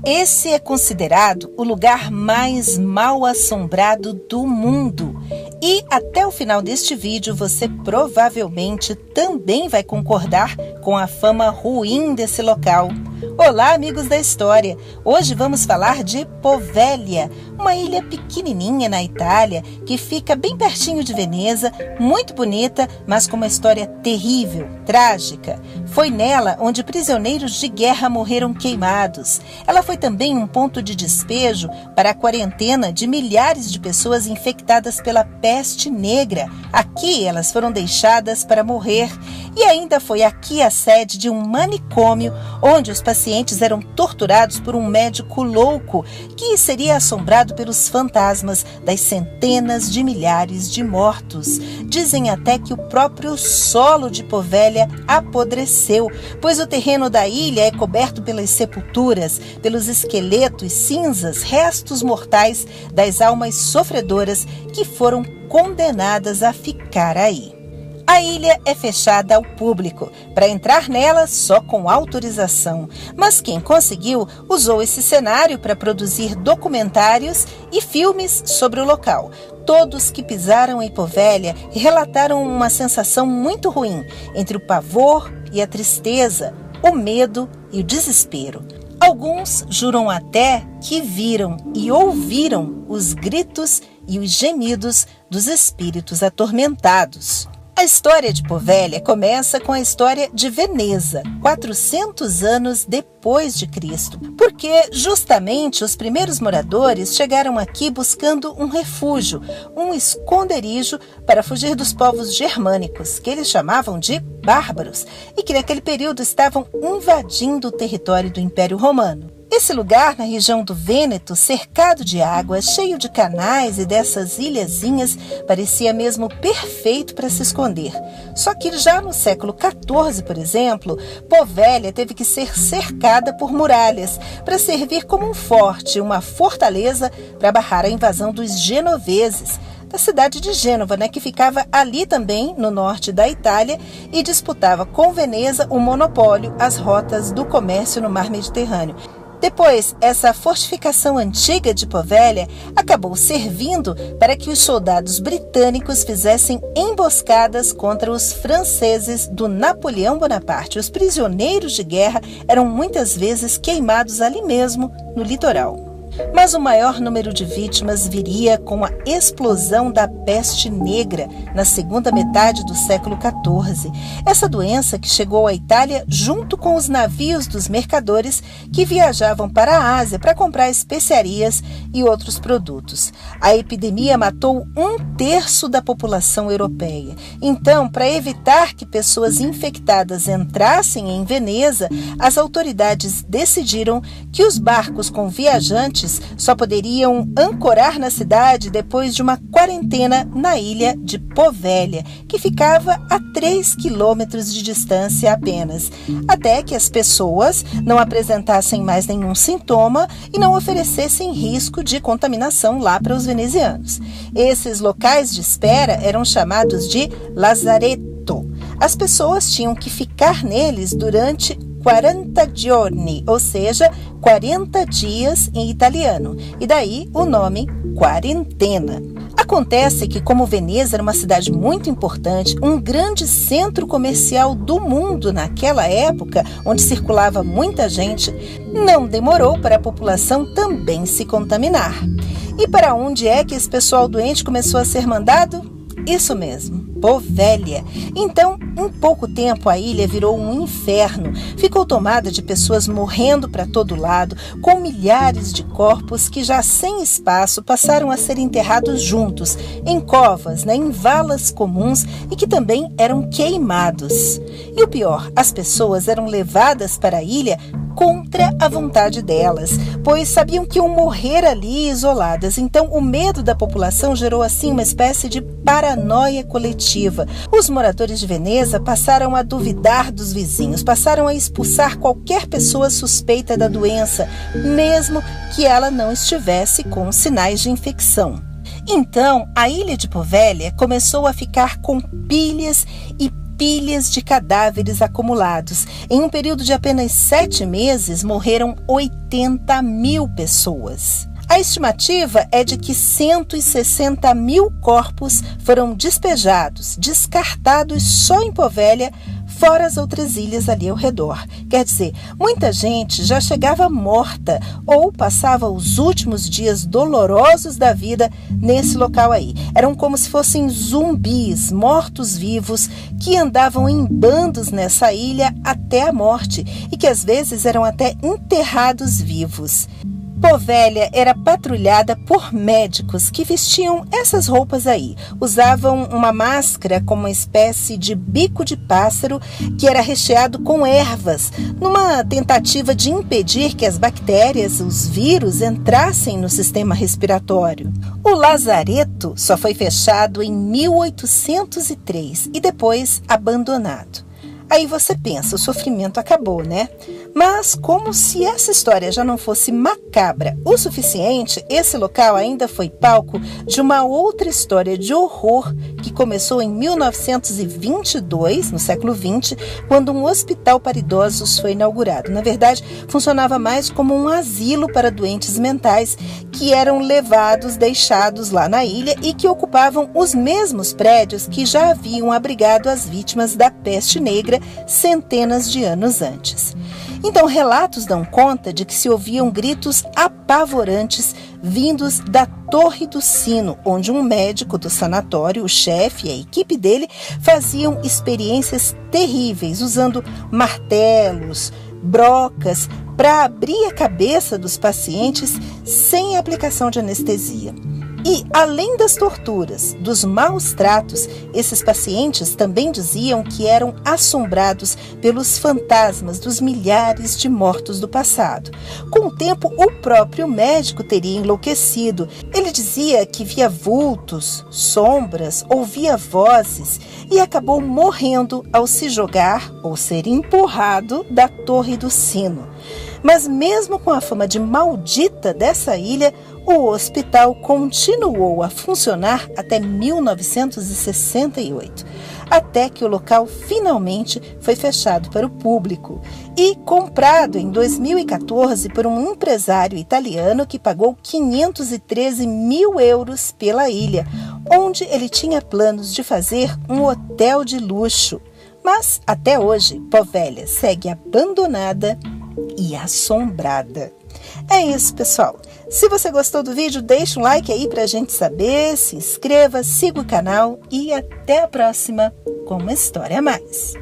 Esse é considerado o lugar mais mal assombrado do mundo. E até o final deste vídeo você provavelmente também vai concordar com a fama ruim desse local. Olá, amigos da história! Hoje vamos falar de Poveglia, uma ilha pequenininha na Itália que fica bem pertinho de Veneza, muito bonita, mas com uma história terrível, trágica. Foi nela onde prisioneiros de guerra morreram queimados. Ela foi também um ponto de despejo para a quarentena de milhares de pessoas infectadas pela peste negra. Aqui elas foram deixadas para morrer. E ainda foi aqui a sede de um manicômio onde os pacientes eram torturados por um médico louco que seria assombrado pelos fantasmas das centenas de milhares de mortos. Dizem até que o próprio solo de Poveglia apodreceu, pois o terreno da ilha é coberto pelas sepulturas, pelos esqueletos, cinzas, restos mortais das almas sofredoras que foram condenadas a ficar aí. A ilha é fechada ao público, para entrar nela só com autorização, mas quem conseguiu usou esse cenário para produzir documentários e filmes sobre o local. Todos que pisaram em Poveglia relataram uma sensação muito ruim, entre o pavor e a tristeza, o medo e o desespero. Alguns juram até que viram e ouviram os gritos e os gemidos dos espíritos atormentados. A história de Poveglia começa com a história de Veneza, 400 anos depois de Cristo, porque justamente os primeiros moradores chegaram aqui buscando um refúgio, um esconderijo para fugir dos povos germânicos, que eles chamavam de bárbaros, e que naquele período estavam invadindo o território do Império Romano. Esse lugar, na região do Vêneto, cercado de água, cheio de canais e dessas ilhazinhas, parecia mesmo perfeito para se esconder. Só que já no século XIV, por exemplo, Poveglia teve que ser cercada por muralhas para servir como um forte, uma fortaleza para barrar a invasão dos genoveses, da cidade de Gênova, que ficava ali também no norte da Itália e disputava com Veneza o monopólio, as rotas do comércio no mar Mediterrâneo. Depois, essa fortificação antiga de Poveglia acabou servindo para que os soldados britânicos fizessem emboscadas contra os franceses do Napoleão Bonaparte. Os prisioneiros de guerra eram muitas vezes queimados ali mesmo, no litoral. Mas o maior número de vítimas viria com a explosão da peste negra na segunda metade do século XIV. Essa doença que chegou à Itália junto com os navios dos mercadores que viajavam para a Ásia para comprar especiarias e outros produtos. A epidemia matou 1/3 da população europeia. Então, para evitar que pessoas infectadas entrassem em Veneza, as autoridades decidiram que os barcos com viajantes só poderiam ancorar na cidade depois de uma quarentena na ilha de Poveglia, que ficava a 3 quilômetros de distância apenas, até que as pessoas não apresentassem mais nenhum sintoma e não oferecessem risco de contaminação lá para os venezianos. Esses locais de espera eram chamados de lazaretto. As pessoas tinham que ficar neles durante 40 giorni, ou seja, 40 dias em italiano, e daí o nome quarentena. Acontece que, como Veneza era uma cidade muito importante, um grande centro comercial do mundo naquela época, onde circulava muita gente, não demorou para a população também se contaminar. E para onde é que esse pessoal doente começou a ser mandado? Isso mesmo, Poveglia. Então, em pouco tempo, a ilha virou um inferno. Ficou tomada de pessoas morrendo para todo lado, com milhares de corpos que, já sem espaço, passaram a ser enterrados juntos, em covas, em valas comuns e que também eram queimados. E o pior, as pessoas eram levadas para a ilha contra a vontade delas, pois sabiam que iam morrer ali isoladas. Então, o medo da população gerou assim uma espécie de paranoia coletiva. Os moradores de Veneza passaram a duvidar dos vizinhos, passaram a expulsar qualquer pessoa suspeita da doença, mesmo que ela não estivesse com sinais de infecção. Então, a ilha de Poveglia começou a ficar com pilhas e pilhas de cadáveres acumulados. Em um período de apenas 7 meses, morreram 80 mil pessoas. A estimativa é de que 160 mil corpos foram despejados, descartados só em Povelha, fora as outras ilhas ali ao redor. Quer dizer, muita gente já chegava morta ou passava os últimos dias dolorosos da vida nesse local aí. Eram como se fossem zumbis, mortos-vivos, que andavam em bandos nessa ilha até a morte e que às vezes eram até enterrados vivos. Povelha era patrulhada por médicos que vestiam essas roupas aí. Usavam uma máscara com uma espécie de bico de pássaro que era recheado com ervas, numa tentativa de impedir que as bactérias, os vírus, entrassem no sistema respiratório. O lazareto só foi fechado em 1803 e depois abandonado. Aí você pensa, o sofrimento acabou, né? Mas como se essa história já não fosse macabra o suficiente, esse local ainda foi palco de uma outra história de horror que começou em 1922, no século XX, quando um hospital para idosos foi inaugurado. Na verdade, funcionava mais como um asilo para doentes mentais que eram levados, deixados lá na ilha e que ocupavam os mesmos prédios que já haviam abrigado as vítimas da peste negra centenas de anos antes. Então, relatos dão conta de que se ouviam gritos apavorantes vindos da Torre do Sino, onde um médico do sanatório, o chefe e a equipe dele faziam experiências terríveis, usando martelos, brocas, para abrir a cabeça dos pacientes sem aplicação de anestesia. E, além das torturas, dos maus tratos, esses pacientes também diziam que eram assombrados pelos fantasmas dos milhares de mortos do passado. Com o tempo, o próprio médico teria enlouquecido. Ele dizia que via vultos, sombras, ouvia vozes e acabou morrendo ao se jogar ou ser empurrado da Torre do Sino. Mas mesmo com a fama de maldita dessa ilha, o hospital continuou a funcionar até 1968, até que o local finalmente foi fechado para o público e comprado em 2014 por um empresário italiano que pagou 513 mil euros pela ilha, onde ele tinha planos de fazer um hotel de luxo. Mas, até hoje, Povelha segue abandonada e assombrada. É isso, pessoal. Se você gostou do vídeo, deixa um like aí pra gente saber, se inscreva, siga o canal e até a próxima com uma história a mais.